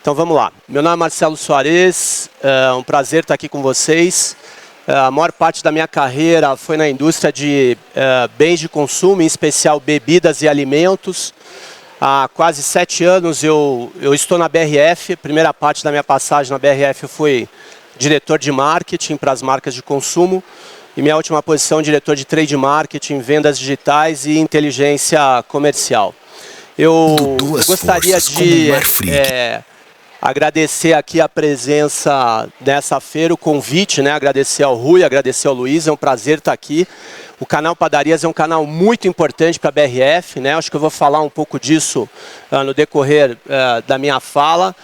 Então vamos lá. Meu nome é Marcelo Soares, é um prazer estar aqui com vocês. A maior parte da minha carreira foi na indústria de bens de consumo, em especial bebidas e alimentos. Há quase 7 anos eu estou na BRF. A primeira parte da minha passagem na BRF eu fui diretor de marketing para as marcas de consumo. E minha última posição, diretor de trade marketing, vendas digitais e inteligência comercial. Eu gostaria de agradecer aqui a presença dessa feira, o convite, né? Agradecer ao Rui, agradecer ao Luiz, é um prazer estar aqui. O canal Padarias é um canal muito importante para a BRF, né? Acho que eu vou falar um pouco disso no decorrer da minha fala.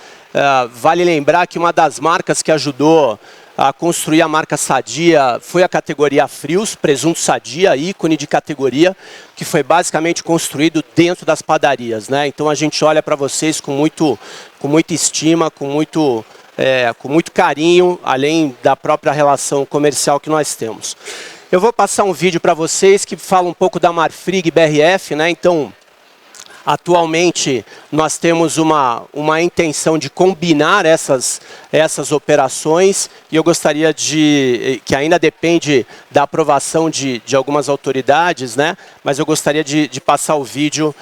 Vale lembrar que uma das marcas que ajudou a construir a marca Sadia foi a categoria Frios, presunto Sadia, ícone de categoria, que foi basicamente construído dentro das padarias, né? Então a gente olha para vocês com muita estima, com muito carinho, além da própria relação comercial que nós temos. Eu vou passar um vídeo para vocês que fala um pouco da Marfrig BRF, né? Então, atualmente, nós temos uma intenção de combinar essas operações e eu gostaria que ainda depende da aprovação de algumas autoridades, né? Mas eu gostaria de passar o vídeo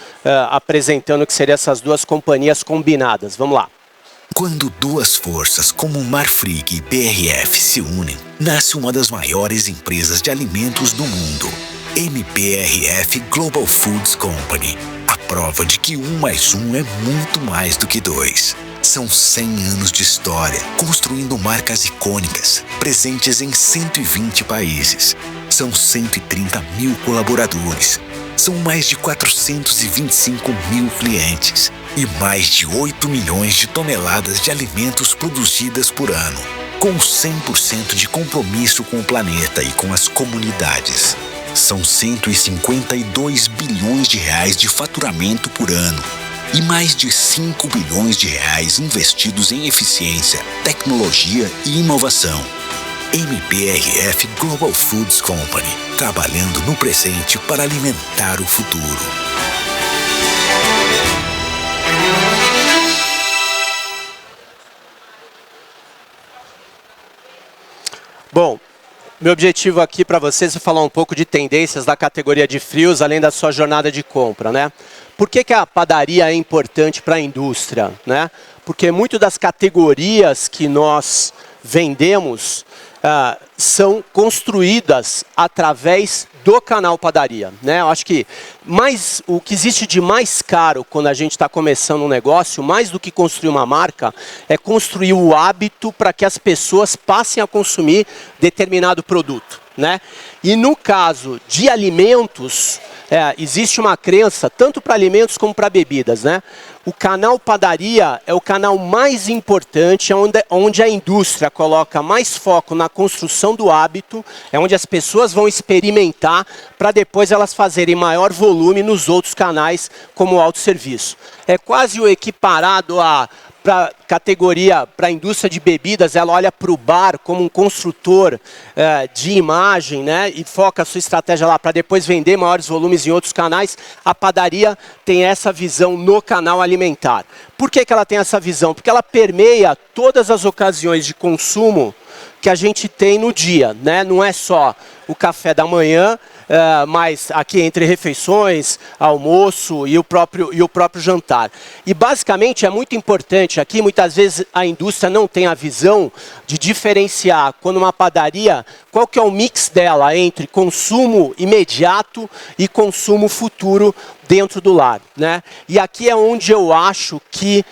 apresentando o que seriam essas duas companhias combinadas. Vamos lá. Quando duas forças como Marfrig e BRF se unem, nasce uma das maiores empresas de alimentos do mundo, MBRF Global Foods Company. A prova de que 1 mais 1 é muito mais do que 2. São 100 anos de história, construindo marcas icônicas, presentes em 120 países. São 130 mil colaboradores. São mais de 425 mil clientes e mais de 8 milhões de toneladas de alimentos produzidas por ano, com 100% de compromisso com o planeta e com as comunidades. São 152 bilhões de reais de faturamento por ano e mais de 5 bilhões de reais investidos em eficiência, tecnologia e inovação. MBRF Global Foods Company, trabalhando no presente para alimentar o futuro. Bom, meu objetivo aqui para vocês é falar um pouco de tendências da categoria de frios, além da sua jornada de compra, né? Por que a padaria é importante para a indústria, né? Porque muitas das categorias que nós vendemos são construídas através do canal padaria, né? Eu acho que o que existe de mais caro quando a gente está começando um negócio, mais do que construir uma marca, é construir o hábito para que as pessoas passem a consumir determinado produto, né? E no caso de alimentos, existe uma crença, tanto para alimentos como para bebidas, né? O canal padaria é o canal mais importante, onde a indústria coloca mais foco na construção do hábito, é onde as pessoas vão experimentar para depois elas fazerem maior volume nos outros canais, como o autosserviço. É quase o equiparado para categoria, para a indústria de bebidas, ela olha para o bar como um construtor de imagem, né, e foca a sua estratégia lá para depois vender maiores volumes em outros canais. A padaria tem essa visão no canal alimentar. Por que ela tem essa visão? Porque ela permeia todas as ocasiões de consumo que a gente tem no dia, né? Não é só o café da manhã, mas aqui entre refeições, almoço e o próprio jantar. E basicamente é muito importante aqui, muitas vezes a indústria não tem a visão de diferenciar quando uma padaria, qual que é o mix dela entre consumo imediato e consumo futuro dentro do lar, né? E aqui é onde eu acho que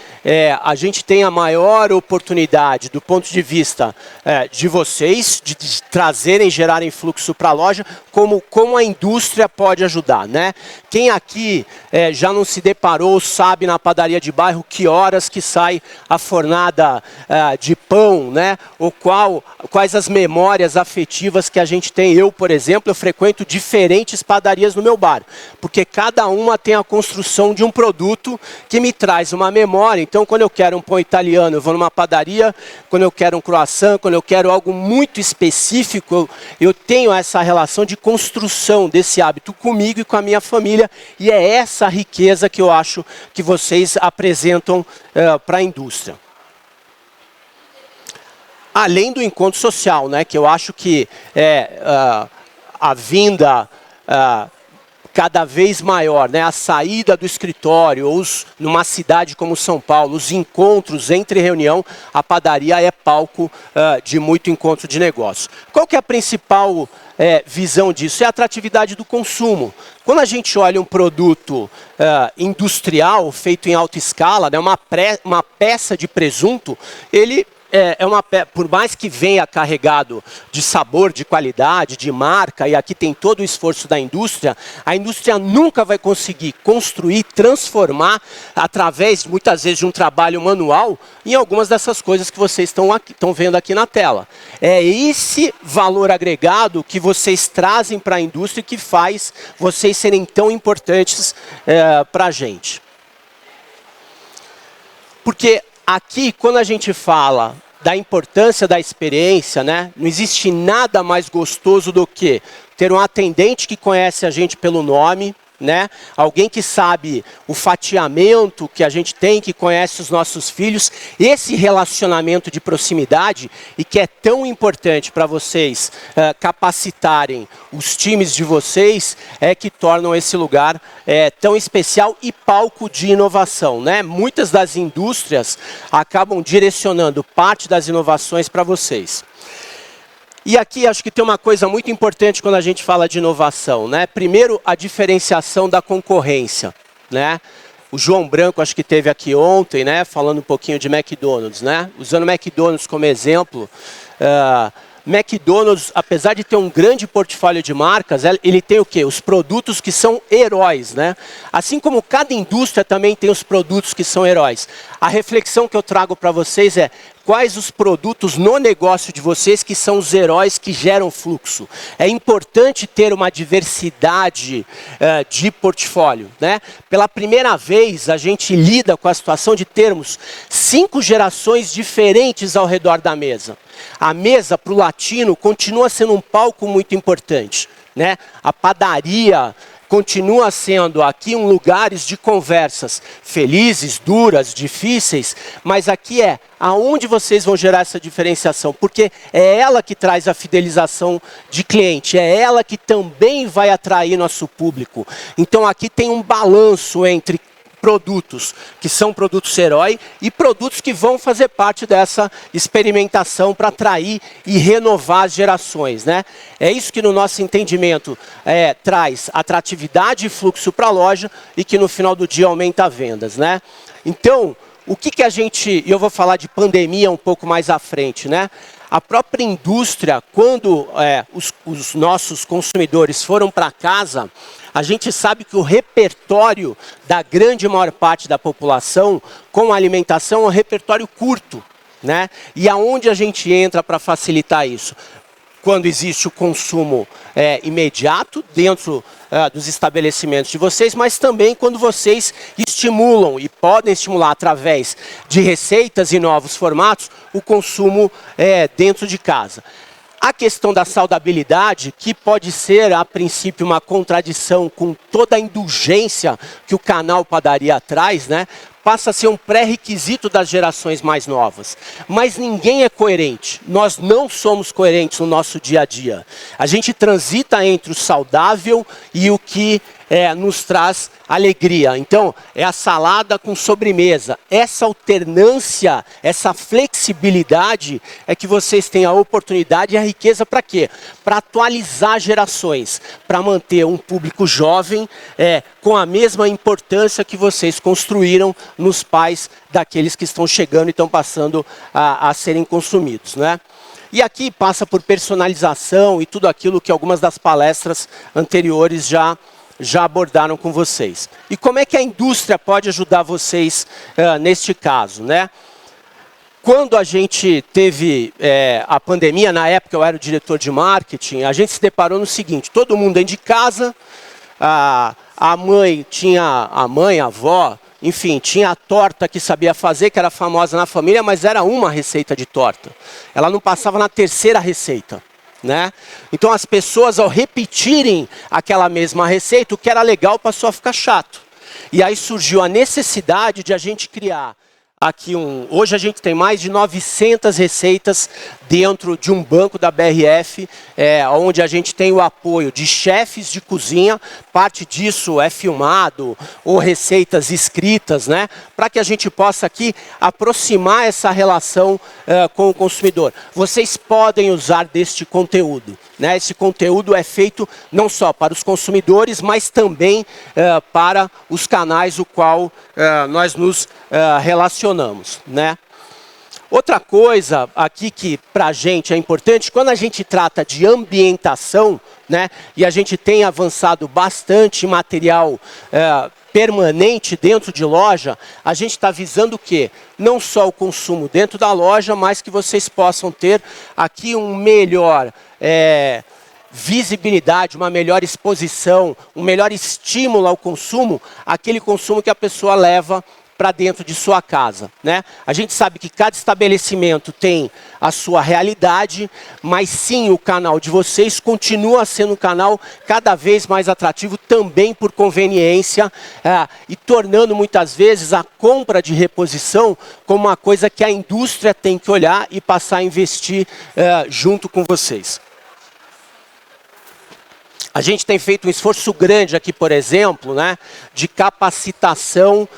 a gente tem a maior oportunidade do ponto de vista de vocês, de trazerem, gerarem fluxo para a loja, como a indústria pode ajudar, né? Quem aqui já não se deparou, sabe na padaria de bairro que horas que sai a fornada de pão, né? Ou quais as memórias afetivas que a gente tem. Eu, por exemplo, eu frequento diferentes padarias no meu bar, porque cada uma tem a construção de um produto que me traz uma memória. Então, quando eu quero um pão italiano, eu vou numa padaria. Quando eu quero um croissant, quando eu quero algo muito específico, eu tenho essa relação de construção desse hábito comigo e com a minha família. E é essa riqueza que eu acho que vocês apresentam para a indústria. além do encontro social, né, que eu acho que a vinda cada vez maior, né, a saída do escritório, ou numa cidade como São Paulo, os encontros entre reunião, a padaria é palco de muito encontro de negócio. Qual que é a principal visão disso? É a atratividade do consumo. Quando a gente olha um produto industrial, feito em alta escala, né, uma peça de presunto, ele por mais que venha carregado de sabor, de qualidade, de marca, e aqui tem todo o esforço da indústria, a indústria nunca vai conseguir construir, transformar, através, muitas vezes, de um trabalho manual, em algumas dessas coisas que vocês estão vendo aqui na tela. É esse valor agregado que vocês trazem para a indústria que faz vocês serem tão importantes para a gente. Porque aqui, quando a gente fala da importância da experiência, né, não existe nada mais gostoso do que ter um atendente que conhece a gente pelo nome, né, alguém que sabe o fatiamento que a gente tem, que conhece os nossos filhos, esse relacionamento de proximidade e que é tão importante para vocês capacitarem os times de vocês, que tornam esse lugar tão especial e palco de inovação, né? Muitas das indústrias acabam direcionando parte das inovações para vocês. E aqui acho que tem uma coisa muito importante quando a gente fala de inovação, né? Primeiro, a diferenciação da concorrência, né? O João Branco, acho que esteve aqui ontem, né? Falando um pouquinho de McDonald's, né? Usando o McDonald's como exemplo, McDonald's, apesar de ter um grande portfólio de marcas, ele tem o quê? Os produtos que são heróis, né? Assim como cada indústria também tem os produtos que são heróis. A reflexão que eu trago para vocês é: quais os produtos no negócio de vocês que são os heróis que geram fluxo? É importante ter uma diversidade de portfólio, né? Pela primeira vez, a gente lida com a situação de termos 5 gerações diferentes ao redor da mesa. A mesa, para o latino, continua sendo um palco muito importante, né? A padaria continua sendo aqui lugares de conversas felizes, duras, difíceis, mas aqui aonde vocês vão gerar essa diferenciação, porque é ela que traz a fidelização de cliente, é ela que também vai atrair nosso público. Então aqui tem um balanço entre produtos que são produtos herói e produtos que vão fazer parte dessa experimentação para atrair e renovar as gerações, né? É isso que no nosso entendimento traz atratividade e fluxo para a loja e que no final do dia aumenta vendas, né? Então, o que a gente, e eu vou falar de pandemia um pouco mais à frente, né? A própria indústria, quando os nossos consumidores foram para casa, a gente sabe que o repertório da grande maior parte da população com alimentação é um repertório curto, né? E aonde a gente entra para facilitar isso? Quando existe o consumo imediato dentro dos estabelecimentos de vocês, mas também quando vocês estimulam e podem estimular através de receitas e novos formatos o consumo dentro de casa. A questão da saudabilidade, que pode ser, a princípio, uma contradição com toda a indulgência que o canal Padaria traz, né? Passa a ser um pré-requisito das gerações mais novas. Mas ninguém é coerente. Nós não somos coerentes no nosso dia a dia. A gente transita entre o saudável e o que nos traz alegria. Então, é a salada com sobremesa. Essa alternância, essa flexibilidade é que vocês têm a oportunidade e a riqueza para quê? Para atualizar gerações, para manter um público jovem com a mesma importância que vocês construíram nos pais daqueles que estão chegando e estão passando a serem consumidos, né? E aqui passa por personalização e tudo aquilo que algumas das palestras anteriores já abordaram com vocês. E como é que a indústria pode ajudar vocês neste caso, né? Quando a gente teve a pandemia, na época eu era o diretor de marketing, a gente se deparou no seguinte: todo mundo dentro de casa, a mãe, a avó, enfim, tinha a torta que sabia fazer, que era famosa na família, mas era uma receita de torta. Ela não passava na terceira receita, né? Então as pessoas, ao repetirem aquela mesma receita, o que era legal passou a ficar chato. E aí surgiu a necessidade de a gente criar aqui hoje a gente tem mais de 900 receitas dentro de um banco da BRF, onde a gente tem o apoio de chefes de cozinha, parte disso é filmado, ou receitas escritas, né, para que a gente possa aqui aproximar essa relação com o consumidor. Vocês podem usar deste conteúdo, né? Esse conteúdo é feito não só para os consumidores, mas também para os canais o qual nós nos relacionamos, né? Outra coisa aqui que para a gente é importante, quando a gente trata de ambientação, né, e a gente tem avançado bastante em material permanente dentro de loja, a gente está visando o quê? Não só o consumo dentro da loja, mas que vocês possam ter aqui um melhor visibilidade, uma melhor exposição, um melhor estímulo ao consumo, aquele consumo que a pessoa leva para dentro de sua casa, né? A gente sabe que cada estabelecimento tem a sua realidade, mas sim, o canal de vocês continua sendo um canal cada vez mais atrativo também por conveniência e tornando muitas vezes a compra de reposição como uma coisa que a indústria tem que olhar e passar a investir junto com vocês. A gente tem feito um esforço grande aqui, por exemplo, né, de capacitação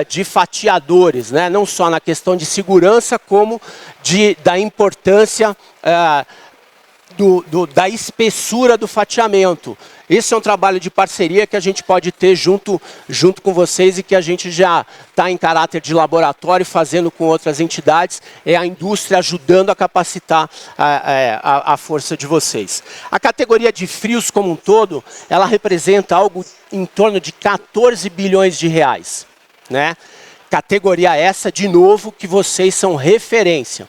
de fatiadores, né, não só na questão de segurança, como da importância da espessura do fatiamento. Esse é um trabalho de parceria que a gente pode ter junto com vocês e que a gente já está em caráter de laboratório fazendo com outras entidades, a indústria ajudando a capacitar a força de vocês. A categoria de frios como um todo, ela representa algo em torno de 14 bilhões de reais, né? Categoria essa, de novo, que vocês são referência.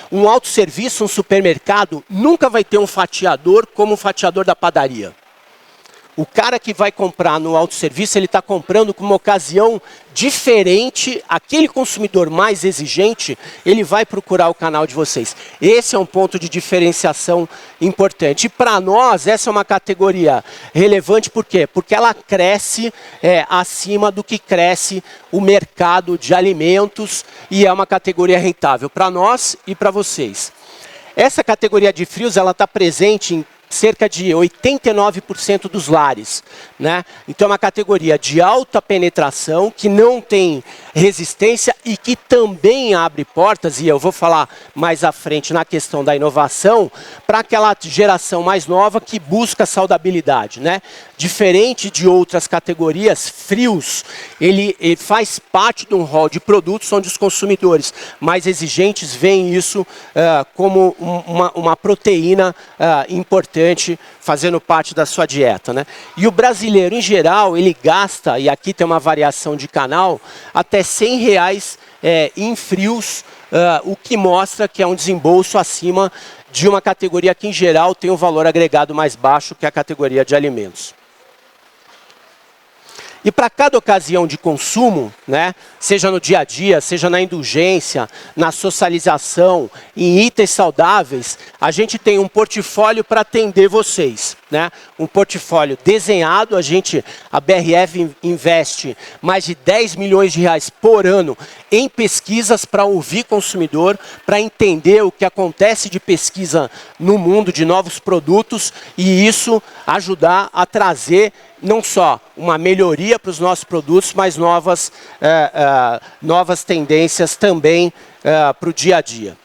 Um autosserviço, um supermercado, nunca vai ter um fatiador como o fatiador da padaria. O cara que vai comprar no autosserviço, ele está comprando com uma ocasião diferente. Aquele consumidor mais exigente, ele vai procurar o canal de vocês. Esse é um ponto de diferenciação importante. E para nós, essa é uma categoria relevante, por quê? Porque ela cresce acima do que cresce o mercado de alimentos e é uma categoria rentável para nós e para vocês. Essa categoria de frios, ela está presente em cerca de 89% dos lares, né? Então é uma categoria de alta penetração, que não tem resistência e que também abre portas, e eu vou falar mais à frente na questão da inovação, para aquela geração mais nova que busca saudabilidade, né? Diferente de outras categorias, frios, ele faz parte de um rol de produtos onde os consumidores mais exigentes veem isso como uma proteína importante, fazendo parte da sua dieta, né? E o brasileiro, em geral, ele gasta, e aqui tem uma variação de canal, até R$100 em frios, o que mostra que é um desembolso acima de uma categoria que, em geral, tem um valor agregado mais baixo, que é a categoria de alimentos. E para cada ocasião de consumo, né, seja no dia a dia, seja na indulgência, na socialização, em itens saudáveis, a gente tem um portfólio para atender vocês, né? Um portfólio desenhado, a BRF investe mais de 10 milhões de reais por ano em pesquisas para ouvir consumidor, para entender o que acontece de pesquisa no mundo de novos produtos e isso ajudar a trazer não só uma melhoria para os nossos produtos, mas novas tendências também para o dia a dia.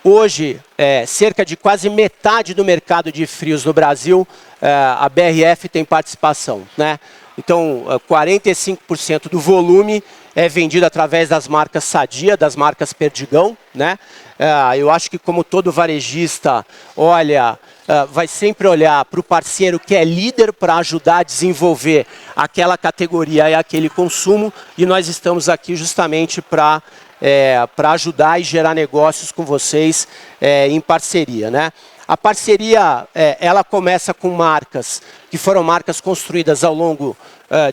Hoje, cerca de quase metade do mercado de frios no Brasil, a BRF tem participação, né? Então, 45% do volume é vendido através das marcas Sadia, das marcas Perdigão, né? Eu acho que como todo varejista vai sempre olhar para o parceiro que é líder para ajudar a desenvolver aquela categoria e aquele consumo, e nós estamos aqui justamente para ajudar e gerar negócios com vocês em parceria, né? A parceria, ela começa com marcas que foram marcas construídas ao longo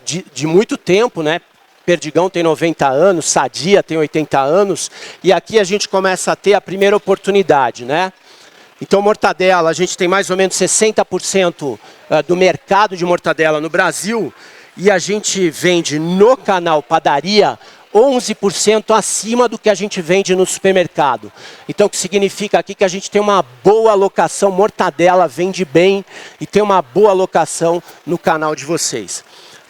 de muito tempo, né? Perdigão tem 90 anos, Sadia tem 80 anos, e aqui a gente começa a ter a primeira oportunidade, né? Então, mortadela, a gente tem mais ou menos 60% do mercado de mortadela no Brasil, e a gente vende no canal padaria 11% acima do que a gente vende no supermercado. Então, o que significa aqui que a gente tem uma boa alocação, mortadela vende bem e tem uma boa alocação no canal de vocês.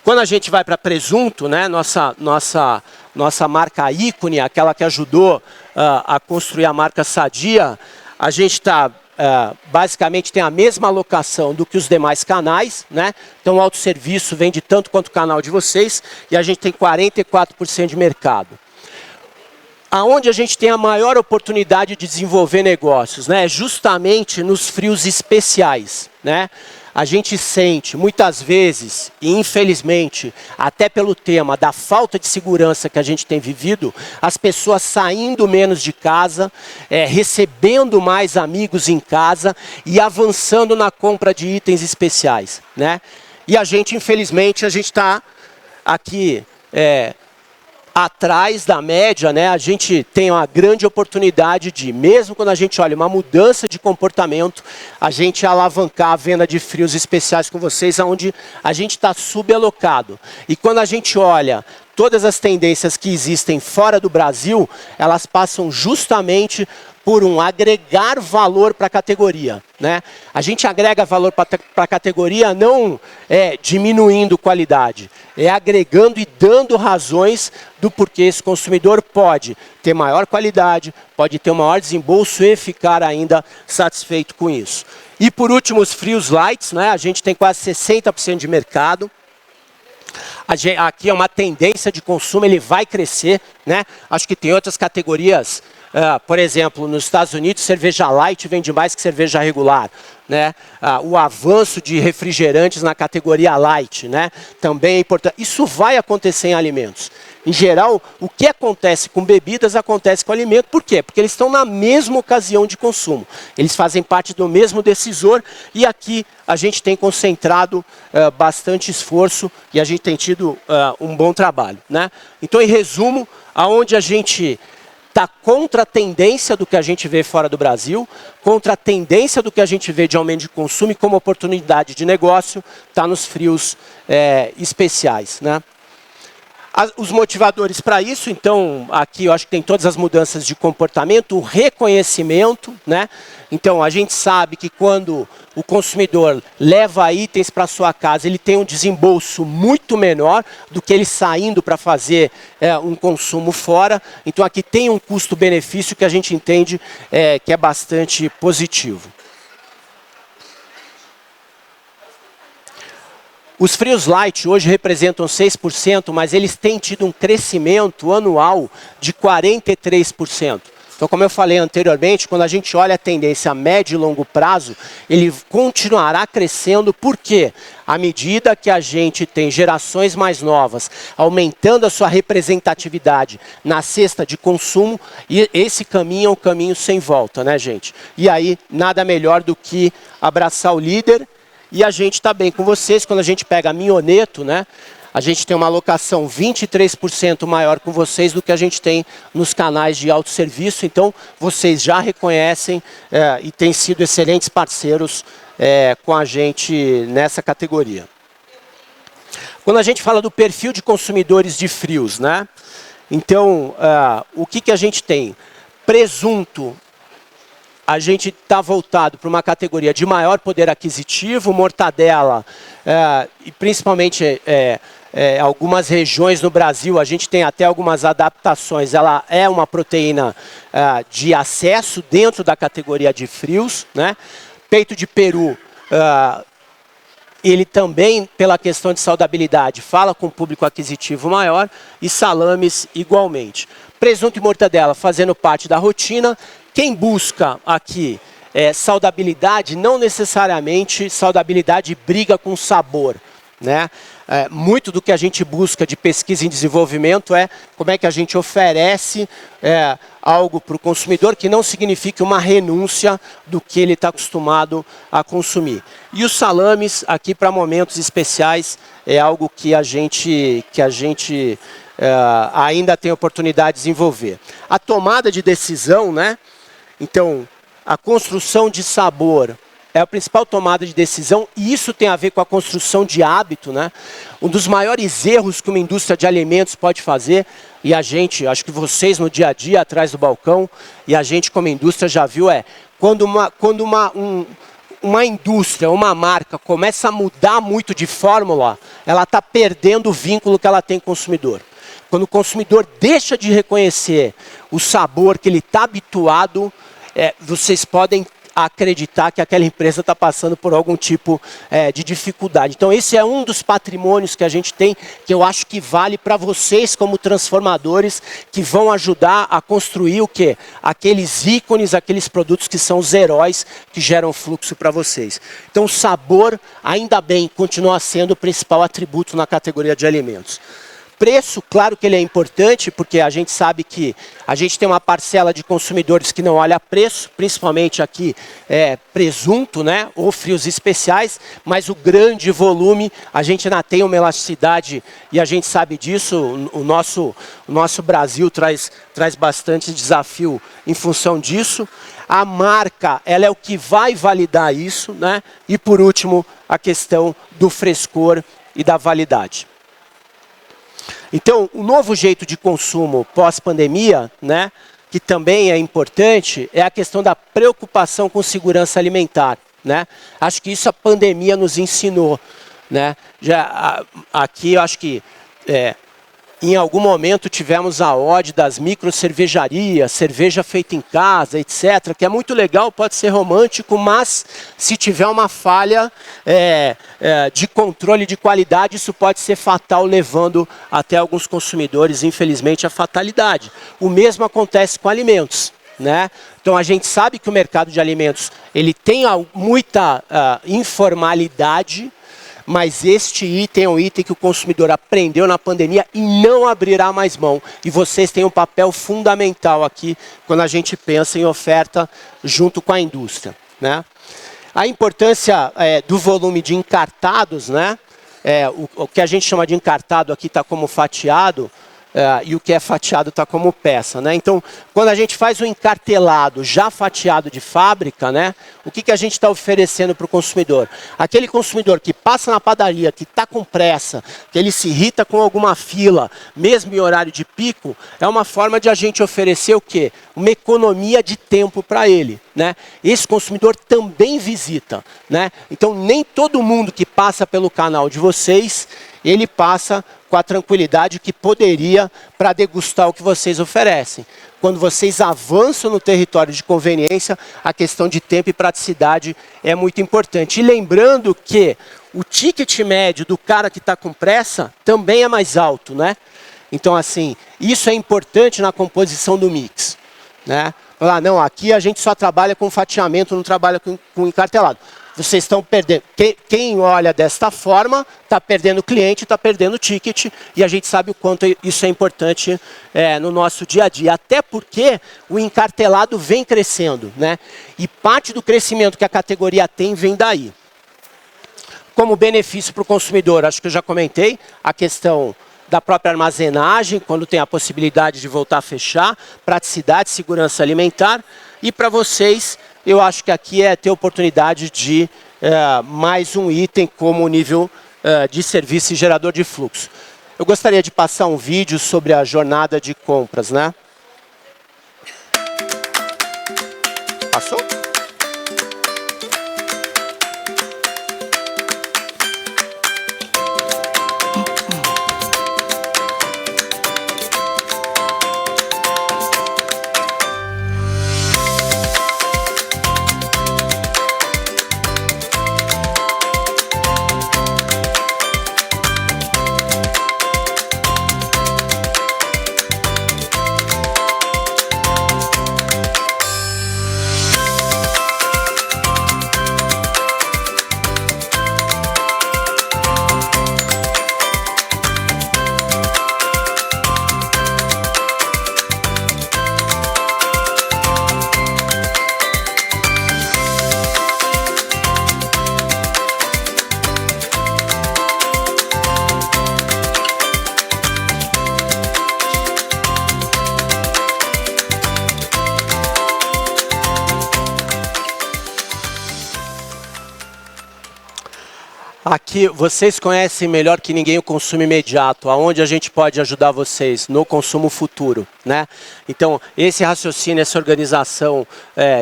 Quando a gente vai para presunto, né, nossa marca ícone, aquela que ajudou a construir a marca Sadia, a gente está... basicamente tem a mesma alocação do que os demais canais, né? Então o autosserviço vende tanto quanto o canal de vocês e a gente tem 44% de mercado. Aonde a gente tem a maior oportunidade de desenvolver negócios, né? Justamente nos frios especiais, né? A gente sente, muitas vezes, e infelizmente, até pelo tema da falta de segurança que a gente tem vivido, as pessoas saindo menos de casa, recebendo mais amigos em casa e avançando na compra de itens especiais, né? E a gente, infelizmente, a gente está aqui... atrás da média, né, a gente tem uma grande oportunidade de, mesmo quando a gente olha uma mudança de comportamento, a gente alavancar a venda de frios especiais com vocês, onde a gente está subalocado. E quando a gente olha todas as tendências que existem fora do Brasil, elas passam justamente por um agregar valor para a categoria, né? A gente agrega valor para a categoria não diminuindo qualidade, é agregando e dando razões do porquê esse consumidor pode ter maior qualidade, pode ter um maior desembolso e ficar ainda satisfeito com isso. E por último, os frios lights, né? A gente tem quase 60% de mercado. Aqui é uma tendência de consumo, ele vai crescer, né? Acho que tem outras categorias. Por exemplo, nos Estados Unidos, cerveja light vende mais que cerveja regular, né? O avanço de refrigerantes na categoria light, né? Também é importante. Isso vai acontecer em alimentos. Em geral, o que acontece com bebidas acontece com alimento. Por quê? Porque eles estão na mesma ocasião de consumo. Eles fazem parte do mesmo decisor e aqui a gente tem concentrado bastante esforço e a gente tem tido um bom trabalho, né? Então, em resumo, aonde a gente está contra a tendência do que a gente vê fora do Brasil, contra a tendência do que a gente vê de aumento de consumo e como oportunidade de negócio, está nos frios especiais, né? Os motivadores para isso, então, aqui eu acho que tem todas as mudanças de comportamento, o reconhecimento, né? Então, a gente sabe que quando o consumidor leva itens para sua casa, ele tem um desembolso muito menor do que ele saindo para fazer um consumo fora. Então, aqui tem um custo-benefício que a gente entende que é bastante positivo. Os frios light hoje representam 6%, mas eles têm tido um crescimento anual de 43%. Então, como eu falei anteriormente, quando a gente olha a tendência a médio e longo prazo, ele continuará crescendo. Por quê? À medida que a gente tem gerações mais novas, aumentando a sua representatividade na cesta de consumo, e esse caminho é um caminho sem volta, né, gente? E aí, nada melhor do que abraçar o líder. E a gente está bem com vocês, quando a gente pega a Mioneto, né? A gente tem uma alocação 23% maior com vocês do que a gente tem nos canais de autosserviço. Então, vocês já reconhecem e têm sido excelentes parceiros com a gente nessa categoria. Quando a gente fala do perfil de consumidores de frios, né? Então, o que a gente tem? Presunto. A gente está voltado para uma categoria de maior poder aquisitivo, mortadela, e principalmente algumas regiões no Brasil, a gente tem até algumas adaptações. Ela é uma proteína de acesso dentro da categoria de frios, né? Peito de peru, ele também, pela questão de saudabilidade, fala com um público aquisitivo maior, e salames igualmente. Presunto e mortadela fazendo parte da rotina. Quem busca aqui saudabilidade, não necessariamente saudabilidade briga com sabor, né? Muito do que a gente busca de pesquisa em desenvolvimento é como é que a gente oferece algo para o consumidor que não signifique uma renúncia do que ele está acostumado a consumir. E os salames, aqui para momentos especiais, é algo que a gente ainda tem oportunidade de desenvolver. A tomada de decisão, né? Então, a construção de sabor é a principal tomada de decisão, e isso tem a ver com a construção de hábito, né? Um dos maiores erros que uma indústria de alimentos pode fazer, e a gente, acho que vocês no dia a dia, atrás do balcão, e a gente como indústria já viu, quando uma indústria, uma marca começa a mudar muito de fórmula, ela está perdendo o vínculo que ela tem com o consumidor. Quando o consumidor deixa de reconhecer o sabor que ele está habituado, vocês podem acreditar que aquela empresa está passando por algum tipo de dificuldade. Então esse é um dos patrimônios que a gente tem, que eu acho que vale para vocês como transformadores, que vão ajudar a construir o quê? Aqueles ícones, aqueles produtos que são os heróis que geram fluxo para vocês. Então o sabor, ainda bem, continua sendo o principal atributo na categoria de alimentos. Preço, claro que ele é importante, porque a gente sabe que a gente tem uma parcela de consumidores que não olha preço, principalmente aqui presunto, né, ou frios especiais, mas o grande volume, a gente ainda tem uma elasticidade, e a gente sabe disso, o nosso Brasil traz bastante desafio em função disso. A marca, ela é o que vai validar isso, né? E por último, a questão do frescor e da validade. Então, o novo jeito de consumo pós-pandemia, né, que também é importante, é a questão da preocupação com segurança alimentar, né? Acho que isso a pandemia nos ensinou, né? Aqui eu acho que em algum momento tivemos a ode das microcervejarias, cerveja feita em casa, etc., que é muito legal, pode ser romântico, mas se tiver uma falha de controle de qualidade, isso pode ser fatal, levando até alguns consumidores, infelizmente, à fatalidade. O mesmo acontece com alimentos, né? Então a gente sabe que o mercado de alimentos ele tem muita informalidade, mas este item é um item que o consumidor aprendeu na pandemia e não abrirá mais mão. E vocês têm um papel fundamental aqui quando a gente pensa em oferta junto com a indústria, né? A importância do volume de encartados, né? O que a gente chama de encartado aqui está como fatiado, e o que é fatiado está como peça, né? Então, quando a gente faz o encartelado já fatiado de fábrica, né, o que a gente está oferecendo para o consumidor? Aquele consumidor que passa na padaria, que está com pressa, que ele se irrita com alguma fila, mesmo em horário de pico, é uma forma de a gente oferecer o quê? Uma economia de tempo para ele, né? Esse consumidor também visita, né? Então, nem todo mundo que passa pelo canal de vocês, ele passa com a tranquilidade que poderia para degustar o que vocês oferecem. Quando vocês avançam no território de conveniência, a questão de tempo e praticidade é muito importante. E lembrando que o ticket médio do cara que está com pressa também é mais alto, né? Então, assim, isso é importante na composição do mix, né? Não, aqui a gente só trabalha com fatiamento, não trabalha com encartelado. Vocês estão perdendo. Quem olha desta forma está perdendo cliente, está perdendo ticket, e a gente sabe o quanto isso é importante no nosso dia a dia. Até porque o encartelado vem crescendo, né? E parte do crescimento que a categoria tem vem daí. Como benefício para o consumidor, acho que eu já comentei, a questão da própria armazenagem, quando tem a possibilidade de voltar a fechar, praticidade, segurança alimentar, e para vocês, eu acho que aqui é ter oportunidade de mais um item como nível de serviço e gerador de fluxo. Eu gostaria de passar um vídeo sobre a jornada de compras, né? Passou? Aqui, vocês conhecem melhor que ninguém o consumo imediato, aonde a gente pode ajudar vocês? No consumo futuro, né? Então, esse raciocínio, essa organização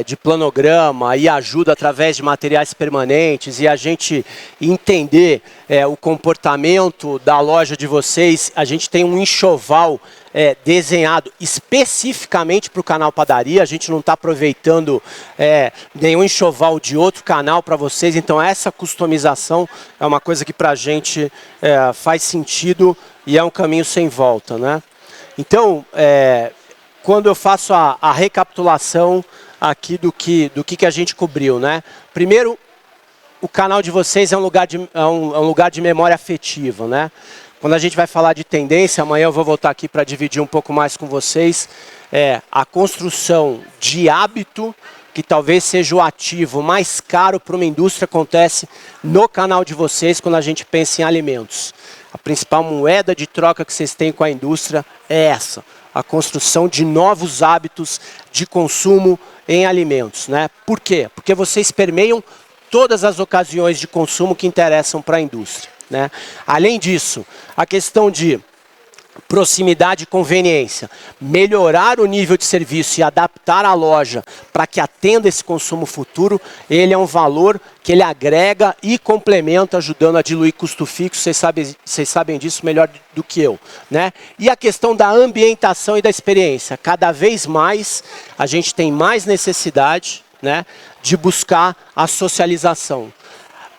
de planograma e ajuda através de materiais permanentes e a gente entender o comportamento da loja de vocês, a gente tem um enxoval desenhado especificamente para o canal Padaria, a gente não está aproveitando nenhum enxoval de outro canal para vocês, então essa customização é uma coisa que para a gente faz sentido e é um caminho sem volta, né? Então, quando eu faço a recapitulação aqui do que a gente cobriu, né? Primeiro, o canal de vocês é um lugar de memória afetiva, né? Quando a gente vai falar de tendência, amanhã eu vou voltar aqui para dividir um pouco mais com vocês, a construção de hábito, que talvez seja o ativo mais caro para uma indústria, acontece no canal de vocês quando a gente pensa em alimentos. A principal moeda de troca que vocês têm com a indústria é essa, a construção de novos hábitos de consumo em alimentos, né? Por quê? Porque vocês permeiam todas as ocasiões de consumo que interessam para a indústria, né? Além disso, a questão de proximidade e conveniência, melhorar o nível de serviço e adaptar a loja para que atenda esse consumo futuro, ele é um valor que ele agrega e complementa, ajudando a diluir custo fixo, vocês sabem disso melhor do que eu, né? E a questão da ambientação e da experiência, cada vez mais a gente tem mais necessidade, né, de buscar a socialização.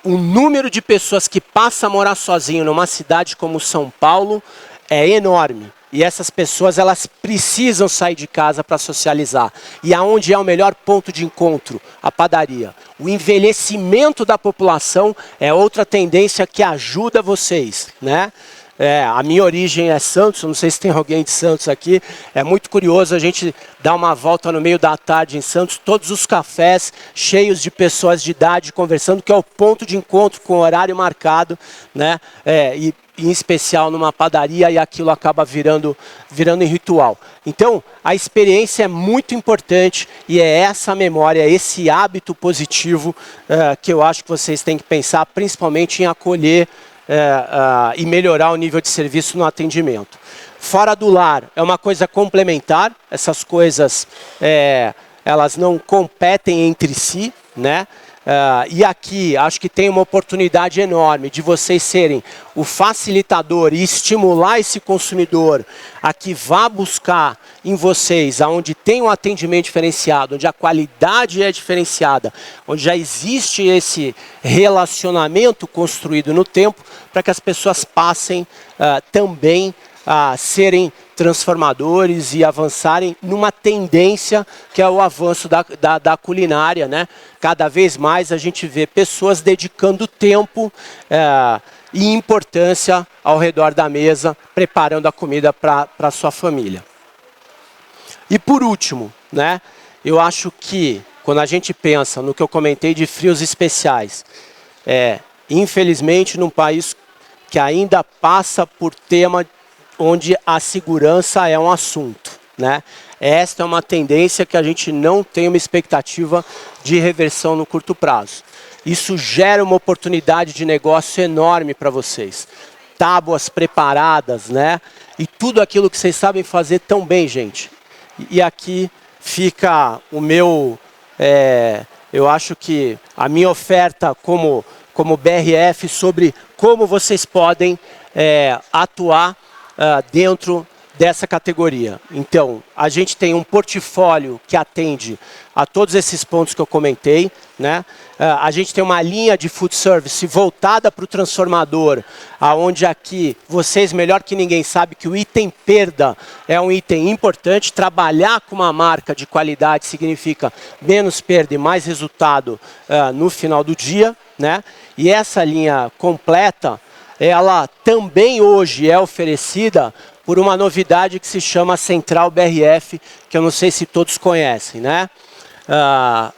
O número de pessoas que passa a morar sozinho numa cidade como São Paulo é enorme. E essas pessoas, elas precisam sair de casa para socializar. E aonde é o melhor ponto de encontro? A padaria. O envelhecimento da população é outra tendência que ajuda vocês, né? A minha origem é Santos, não sei se tem alguém de Santos aqui. É muito curioso a gente dar uma volta no meio da tarde em Santos, todos os cafés cheios de pessoas de idade conversando, que é o ponto de encontro com horário marcado, né? E em especial numa padaria, e aquilo acaba virando em ritual. Então, a experiência é muito importante e é essa memória, esse hábito positivo que eu acho que vocês têm que pensar, principalmente em acolher e melhorar o nível de serviço no atendimento. Fora do lar, é uma coisa complementar, essas coisas elas não competem entre si, né? E aqui, acho que tem uma oportunidade enorme de vocês serem o facilitador e estimular esse consumidor a que vá buscar em vocês, onde tem um atendimento diferenciado, onde a qualidade é diferenciada, onde já existe esse relacionamento construído no tempo, para que as pessoas passem também a serem transformadores e avançarem numa tendência que é o avanço da culinária, né? Cada vez mais a gente vê pessoas dedicando tempo e importância ao redor da mesa, preparando a comida para a sua família. E por último, né? Eu acho que quando a gente pensa no que eu comentei de frios especiais, infelizmente num país que ainda passa por tema onde a segurança é um assunto, né? Esta é uma tendência que a gente não tem uma expectativa de reversão no curto prazo. Isso gera uma oportunidade de negócio enorme para vocês. Tábuas preparadas, né? E tudo aquilo que vocês sabem fazer tão bem, gente. E aqui fica o meu... eu acho que a minha oferta como BRF sobre como vocês podem atuar dentro dessa categoria. Então, a gente tem um portfólio que atende a todos esses pontos que eu comentei, né? A gente tem uma linha de food service voltada para o transformador, aonde aqui vocês melhor que ninguém sabem que o item perda é um item importante. Trabalhar com uma marca de qualidade significa menos perda e mais resultado no final do dia, né? E essa linha completa, ela também hoje é oferecida por uma novidade que se chama Central BRF, que eu não sei se todos conhecem, né?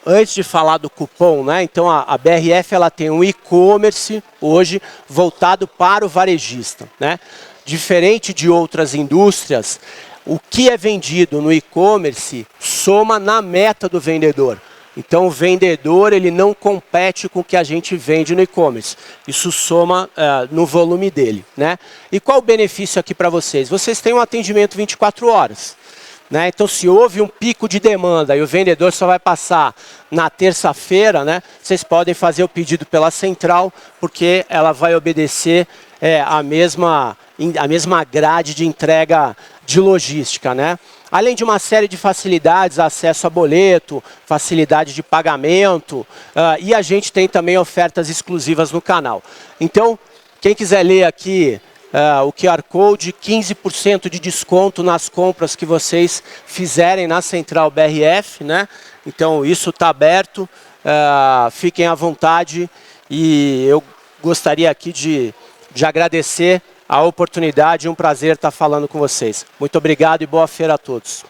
Antes de falar do cupom, né? Então a BRF ela tem um e-commerce hoje voltado para o varejista, né? Diferente de outras indústrias, o que é vendido no e-commerce soma na meta do vendedor. Então, o vendedor ele não compete com o que a gente vende no e-commerce. Isso soma no volume dele, né? E qual o benefício aqui para vocês? Vocês têm um atendimento 24 horas. Né? Então, se houve um pico de demanda e o vendedor só vai passar na terça-feira, né? Vocês podem fazer o pedido pela central, porque ela vai obedecer a mesma grade de entrega de logística, né? Além de uma série de facilidades, acesso a boleto, facilidade de pagamento, e a gente tem também ofertas exclusivas no canal. Então, quem quiser ler aqui o QR Code, 15% de desconto nas compras que vocês fizerem na Central BRF, né? Então, isso está aberto, fiquem à vontade, e eu gostaria aqui de agradecer a oportunidade, um prazer estar falando com vocês. Muito obrigado e boa feira a todos.